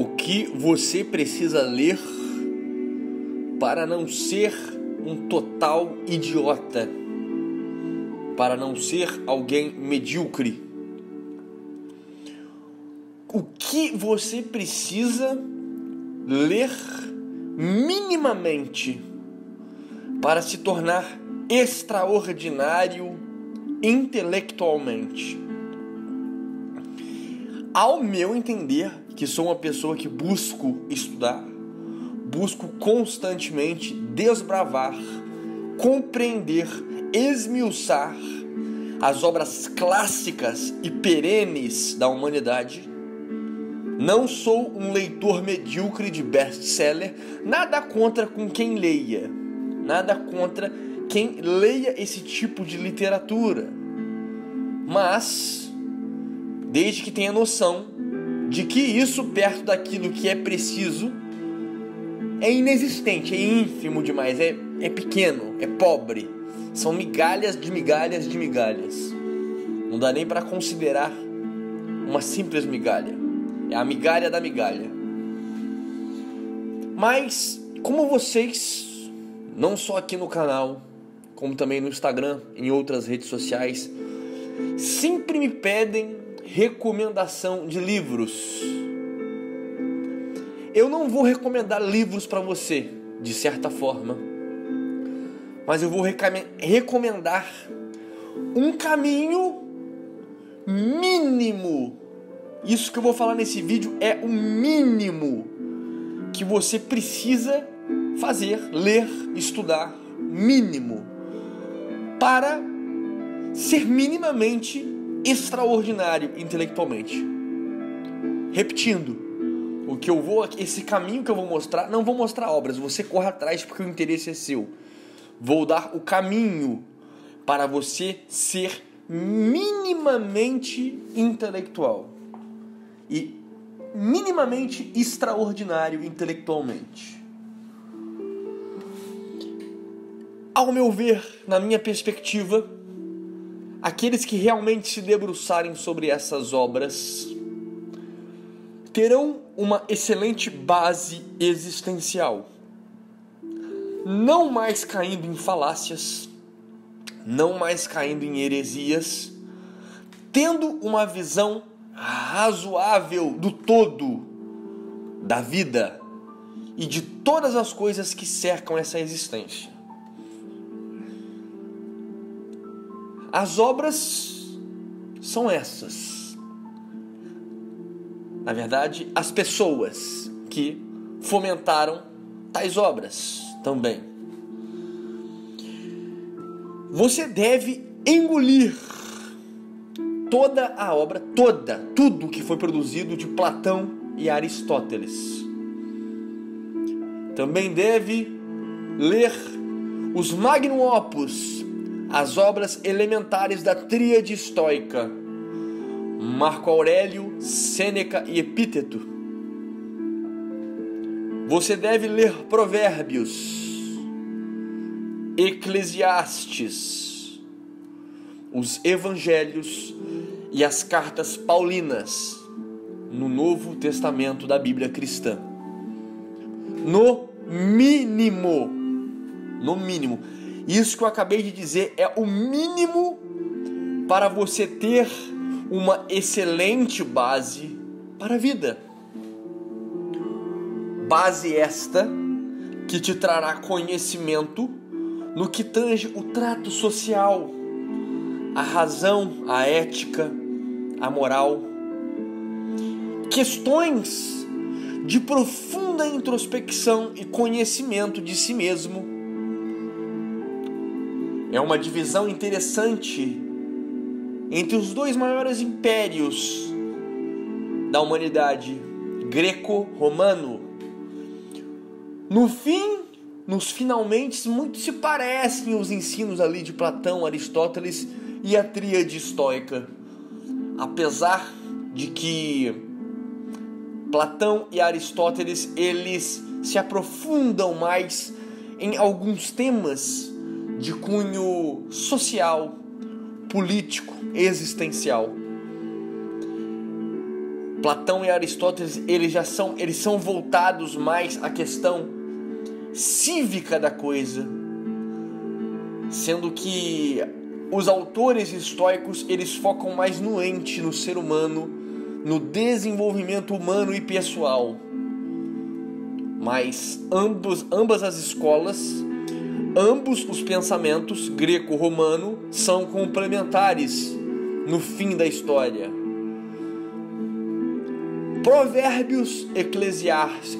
O que você precisa ler para não ser um total idiota, para não ser alguém medíocre? O que você precisa ler minimamente para se tornar extraordinário intelectualmente? Ao meu entender, que sou uma pessoa que busco estudar, busco constantemente desbravar, compreender, esmiuçar as obras clássicas e perenes da humanidade. Não sou um leitor medíocre de best-seller, nada contra com quem leia, nada contra quem leia esse tipo de literatura, mas desde que tenha noção de que isso, perto daquilo que é preciso, é inexistente, é ínfimo demais, é pequeno, é pobre. São migalhas de migalhas de migalhas. Não dá nem para considerar uma simples migalha. É a migalha da migalha. Mas, como vocês, não só aqui no canal, como também no Instagram, em outras redes sociais, sempre me pedem recomendação de livros. Eu não vou recomendar livros para você, de certa forma, mas eu vou recomendar um caminho mínimo. Isso que eu vou falar nesse vídeo é o mínimo que você precisa fazer, ler, estudar, mínimo, para ser minimamente extraordinário intelectualmente. Repetindo, esse caminho que eu vou mostrar, não vou mostrar obras, você corre atrás porque o interesse é seu. Vou dar o caminho para você ser minimamente intelectual e minimamente extraordinário intelectualmente. Ao meu ver, na minha perspectiva, aqueles que realmente se debruçarem sobre essas obras terão uma excelente base existencial, não mais caindo em falácias, não mais caindo em heresias, tendo uma visão razoável do todo, da vida e de todas as coisas que cercam essa existência. As obras são essas. Na verdade, as pessoas que fomentaram tais obras também. Você deve engolir toda a obra, tudo que foi produzido de Platão e Aristóteles. Também deve ler os Magnum Opus, as obras elementares da tríade estoica, Marco Aurélio, Sêneca e Epíteto. Você deve ler Provérbios, Eclesiastes, os Evangelhos e as cartas paulinas no Novo Testamento da Bíblia cristã. No mínimo. Isso que eu acabei de dizer é o mínimo para você ter uma excelente base para a vida. Base esta que te trará conhecimento no que tange o trato social, a razão, a ética, a moral. Questões de profunda introspecção e conhecimento de si mesmo. É uma divisão interessante entre os dois maiores impérios da humanidade, greco-romano. No fim, nos finalmente, muito se parecem os ensinos ali de Platão, Aristóteles e a tríade estoica. Apesar de que Platão e Aristóteles, eles se aprofundam mais em alguns temas de cunho social, político, existencial. Platão e Aristóteles, eles são voltados mais à questão cívica da coisa, sendo que os autores estoicos, eles focam mais no ente, no ser humano, no desenvolvimento humano e pessoal. Mas ambas as escolas, ambos os pensamentos greco-romano são complementares no fim da história. Provérbios, Eclesiastes,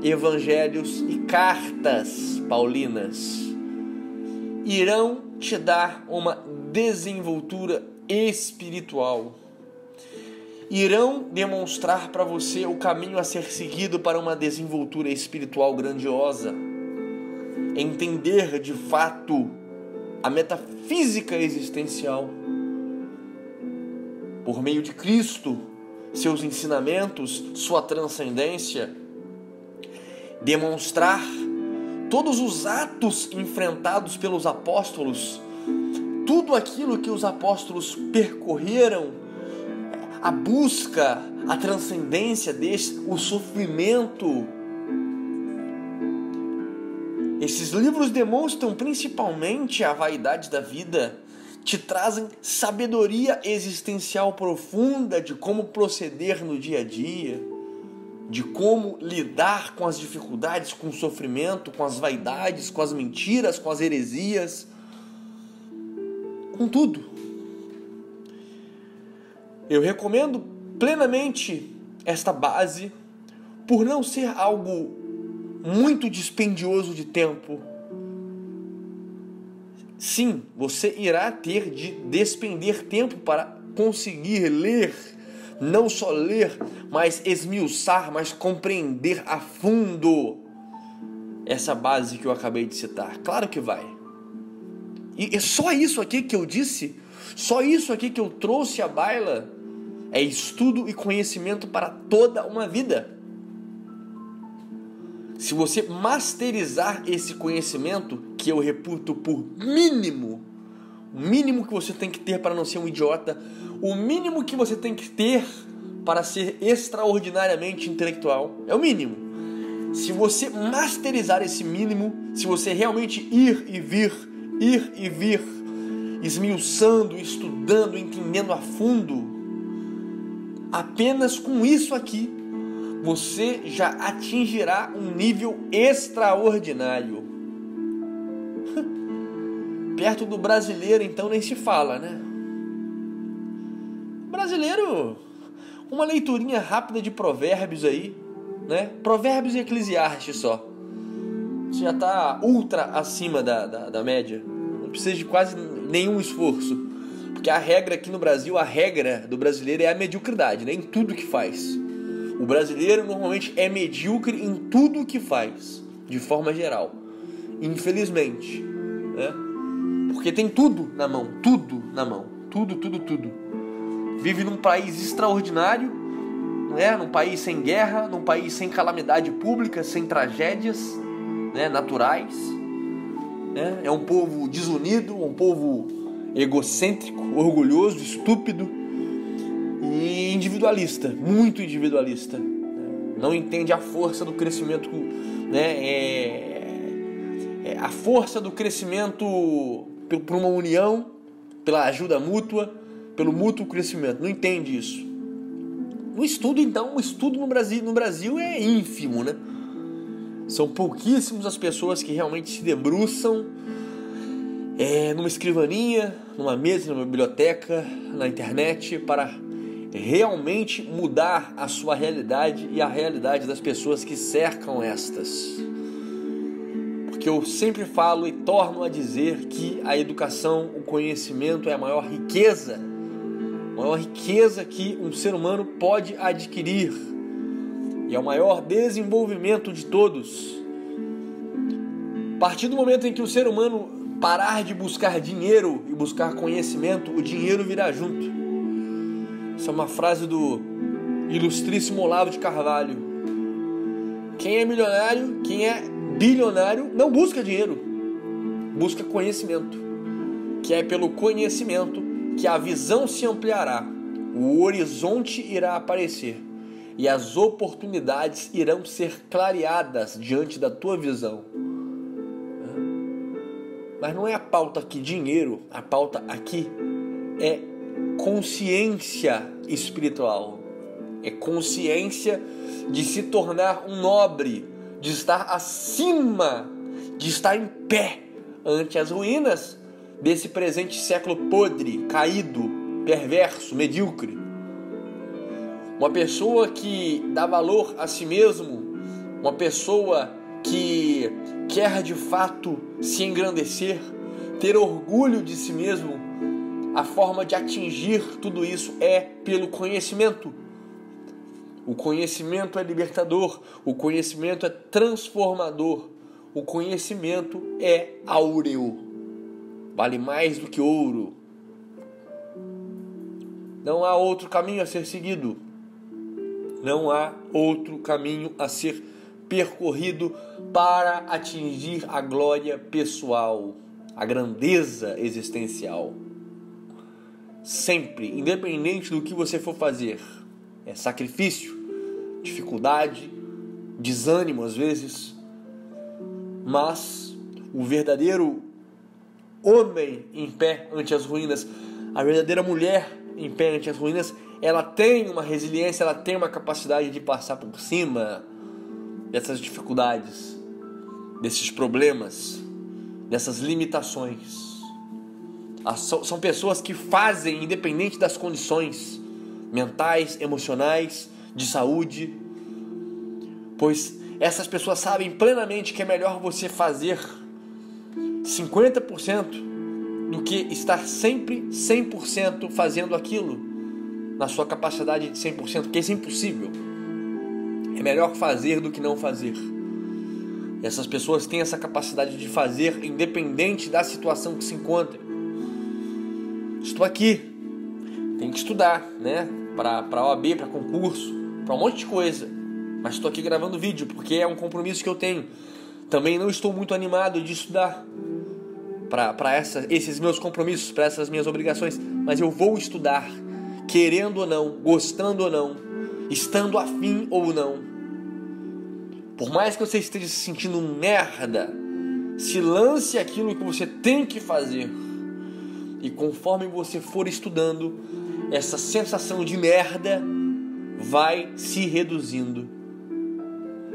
Evangelhos e cartas paulinas irão te dar uma desenvoltura espiritual. Irão demonstrar para você o caminho a ser seguido para uma desenvoltura espiritual grandiosa. Entender de fato a metafísica existencial. Por meio de Cristo, seus ensinamentos, sua transcendência. Demonstrar todos os atos enfrentados pelos apóstolos, tudo aquilo que os apóstolos percorreram, a busca, a transcendência o sofrimento. Esses livros demonstram principalmente a vaidade da vida, te trazem sabedoria existencial profunda de como proceder no dia a dia, de como lidar com as dificuldades, com o sofrimento, com as vaidades, com as mentiras, com as heresias, com tudo. Eu recomendo plenamente esta base, por não ser algo muito dispendioso de tempo. Sim, você irá ter de despender tempo para conseguir ler, não só ler, mas esmiuçar, mas compreender a fundo essa base que eu acabei de citar. Claro que vai. E só isso aqui que eu disse, só isso aqui que eu trouxe à baila, é estudo e conhecimento para toda uma vida. Se você masterizar esse conhecimento, que eu reputo por mínimo, o mínimo que você tem que ter para não ser um idiota, o mínimo que você tem que ter para ser extraordinariamente intelectual, é o mínimo. Se você masterizar esse mínimo, se você realmente ir e vir, esmiuçando, estudando, entendendo a fundo, apenas com isso aqui, você já atingirá um nível extraordinário. Perto do brasileiro, então, nem se fala, né? Brasileiro, uma leiturinha rápida de provérbios aí, né? Provérbios e Eclesiastes só. Você já está ultra acima da média. Não precisa de quase nenhum esforço. Porque a regra aqui no Brasil, a regra do brasileiro é a mediocridade, né? Em tudo que faz. O brasileiro normalmente é medíocre em tudo que faz, de forma geral. Infelizmente, né? Porque tem tudo na mão, tudo. Vive num país extraordinário, né? Num país sem guerra, num país sem calamidade pública, sem tragédias, né? Naturais. Né? É um povo desunido, um povo egocêntrico, orgulhoso, estúpido e individualista, muito individualista. Não entende a força do crescimento, né? A força do crescimento por uma união, pela ajuda mútua, pelo mútuo crescimento. Não entende isso. O estudo no Brasil é ínfimo, né? São pouquíssimas as pessoas que realmente se debruçam numa escrivaninha, numa mesa, numa biblioteca, na internet, para realmente mudar a sua realidade e a realidade das pessoas que cercam estas. Porque eu sempre falo e torno a dizer que a educação, o conhecimento é a maior riqueza que um ser humano pode adquirir e é o maior desenvolvimento de todos. A partir do momento em que o ser humano parar de buscar dinheiro e buscar conhecimento, o dinheiro virá junto. Essa é uma frase do ilustríssimo Olavo de Carvalho. Quem é milionário, quem é bilionário, não busca dinheiro, busca conhecimento. Que é pelo conhecimento que a visão se ampliará, o horizonte irá aparecer e as oportunidades irão ser clareadas diante da tua visão. Mas não é a pauta aqui dinheiro, a pauta aqui é consciência espiritual. É consciência de se tornar um nobre, de estar acima, de estar em pé ante as ruínas desse presente século podre, caído, perverso, medíocre. Uma pessoa que dá valor a si mesmo, uma pessoa que quer de fato se engrandecer, ter orgulho de si mesmo, a forma de atingir tudo isso é pelo conhecimento. O conhecimento é libertador, o conhecimento é transformador, o conhecimento é áureo, vale mais do que ouro. Não há outro caminho a ser seguido, não há outro caminho a ser percorrido para atingir a glória pessoal, a grandeza existencial. Sempre, independente do que você for fazer, é sacrifício, dificuldade, desânimo às vezes, mas o verdadeiro homem em pé ante as ruínas, a verdadeira mulher em pé ante as ruínas, ela tem uma resiliência, ela tem uma capacidade de passar por cima dessas dificuldades, desses problemas, dessas limitações. São pessoas que fazem independente das condições mentais, emocionais, de saúde, pois essas pessoas sabem plenamente que é melhor você fazer 50% do que estar sempre 100% fazendo aquilo na sua capacidade de 100%, porque isso é impossível. É melhor fazer do que não fazer. E essas pessoas têm essa capacidade de fazer independente da situação que se encontra. Estou aqui, tenho que estudar, né? Para OAB, para concurso, para um monte de coisa. Mas estou aqui gravando vídeo porque é um compromisso que eu tenho. Também não estou muito animado de estudar para esses meus compromissos, para essas minhas obrigações. Mas eu vou estudar, querendo ou não, gostando ou não, estando afim ou não. Por mais que você esteja se sentindo um merda, se lance aquilo que você tem que fazer. E conforme você for estudando, essa sensação de merda vai se reduzindo,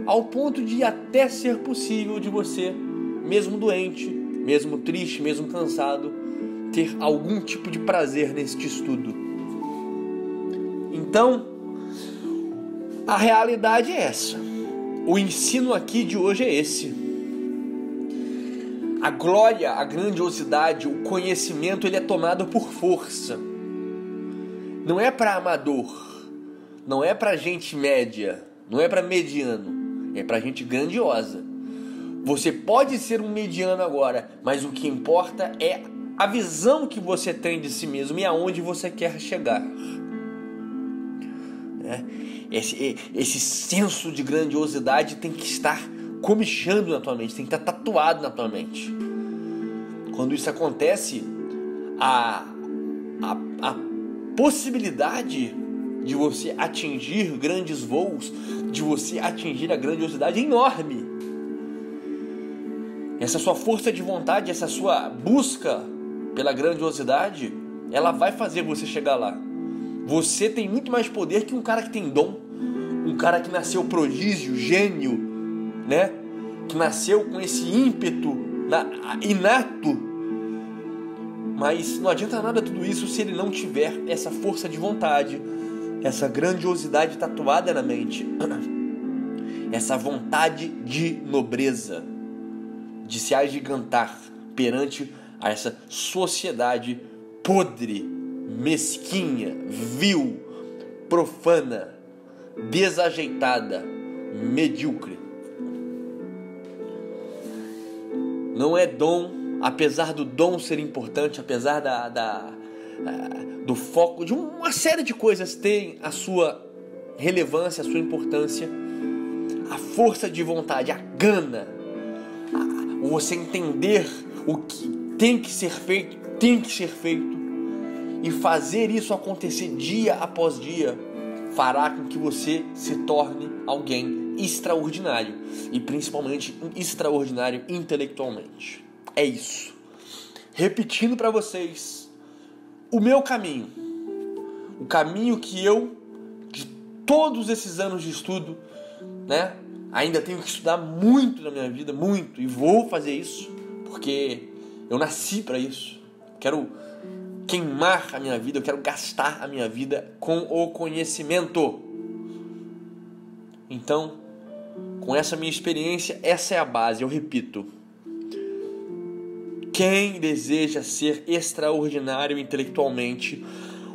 ao ponto de até ser possível de você, mesmo doente, mesmo triste, mesmo cansado, ter algum tipo de prazer neste estudo. Então, a realidade é essa. O ensino aqui de hoje é esse. A glória, a grandiosidade, o conhecimento, ele é tomado por força. Não é para amador, não é para gente média, não é para mediano, é para gente grandiosa. Você pode ser um mediano agora, mas o que importa é a visão que você tem de si mesmo e aonde você quer chegar. Esse senso de grandiosidade tem que estar comichando na tua mente, tem que estar tatuado na tua mente. Quando isso acontece, a possibilidade de você atingir grandes voos, de você atingir a grandiosidade é enorme. Essa sua força de vontade, essa sua busca pela grandiosidade, ela vai fazer você chegar lá. Você tem muito mais poder que um cara que tem dom, um cara que nasceu prodígio, gênio, né? Que nasceu com esse ímpeto inato. Mas não adianta nada tudo isso se ele não tiver essa força de vontade, essa grandiosidade tatuada na mente, essa vontade de nobreza, de se agigantar perante a essa sociedade podre, mesquinha, vil, profana, desajeitada, medíocre. Não é dom, apesar do dom ser importante, apesar do foco de uma série de coisas tem a sua relevância, a sua importância, a força de vontade, a gana, você entender o que tem que ser feito E fazer isso acontecer dia após dia fará com que você se torne alguém extraordinário. E principalmente extraordinário intelectualmente. É isso. Repetindo para vocês o meu caminho. O caminho que eu, de todos esses anos de estudo, né, ainda tenho que estudar muito na minha vida, muito. E vou fazer isso, porque eu nasci para isso. Quero queimar a minha vida, eu quero gastar a minha vida com o conhecimento. Então, com essa minha experiência, essa é a base, eu repito. Quem deseja ser extraordinário intelectualmente,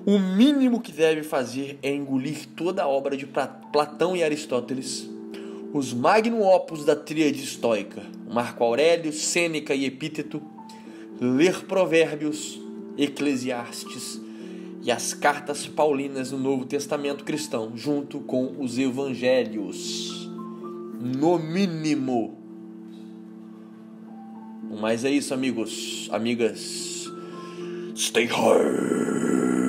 o mínimo que deve fazer é engolir toda a obra de Platão e Aristóteles, os magnum opus da tríade estoica, Marco Aurélio, Sêneca e Epíteto, ler Provérbios, Eclesiastes e as cartas paulinas no Novo Testamento cristão, junto com os evangelhos, no mínimo. Mas é isso, amigos, amigas. Stay hard.